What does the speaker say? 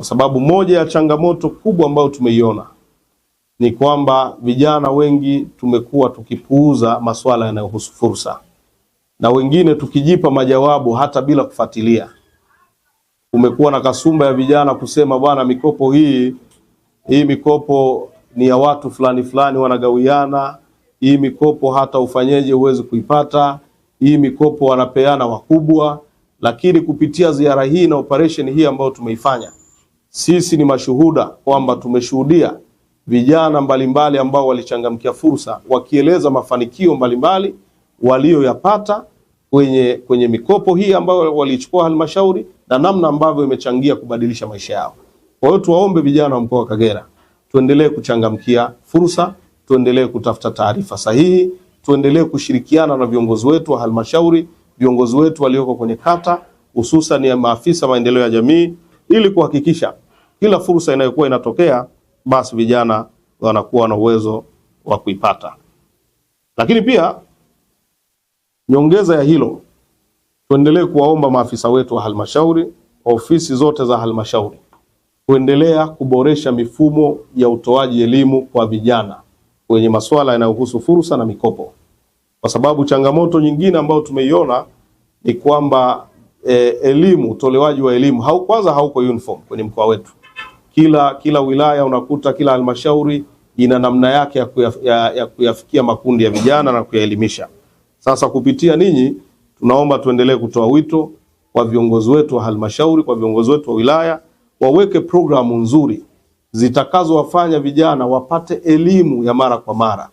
kwa sababu moja ya changamoto kubwa ambayo tumeiona ni kwamba vijana wengi tumekuwa tukipuuza masuala yanayohusu fursa, na wengine tukijipa majawabu hata bila kufuatilia. Kumekuwa na kasumba ya vijana kusema bwana, mikopo hii mikopo ni ya watu fulani fulani wanagawiana, hii mikopo hata ufanyeje uweze kuipata, hii mikopo wanapeana wakubwa. Lakini kupitia ziara hii na operation hii ambayo tumeifanya, sisi ni mashuhuda kwamba tumeshuhudia vijana mbalimbali ambao walichangamkia fursa wakieleza mafanikio mbalimbali walioyapata kwenye mikopo hii ambayo walichukua halmashauri na namna ambavyo imechangia kubadilisha maisha yao. Kwa hiyo tuwaombe vijana wa mkoa wa Kagera tuendelee kuchangamkia fursa, tuendelee kutafuta taarifa sahihi, tuendelee kushirikiana na viongozi wetu wa halmashauri, viongozi wetu walioko kwenye kata, hususan ya maafisa maendeleo ya jamii, ili kuhakikisha kila fursa inayokuwa inatokea basi vijana wanakuwa na uwezo wa kuipata. Lakini pia nyongeza ya hilo, tuendelee kuwaomba maafisa wetu wa halmashauri, ofisi zote za halmashauri, kuendelea kuboresha mifumo ya utoaji elimu kwa vijana kwenye masuala yanayohusu fursa na mikopo. Kwa sababu changamoto nyingine ambayo tumeiona ni kwamba elimu, utolewaji wa elimu kwanza hauko uniform kwenye mkoa wetu. Kila wilaya unakuta kila halmashauri ina namna yake ya kuyafikia makundi ya vijana na kuyaelimisha. Sasa kupitia ninyi tunaomba tuendelee kutoa wito kwa viongozi wetu wa halmashauri, kwa viongozi wetu wa wilaya, waweke programu nzuri zitakazowafanya vijana wapate elimu ya mara kwa mara.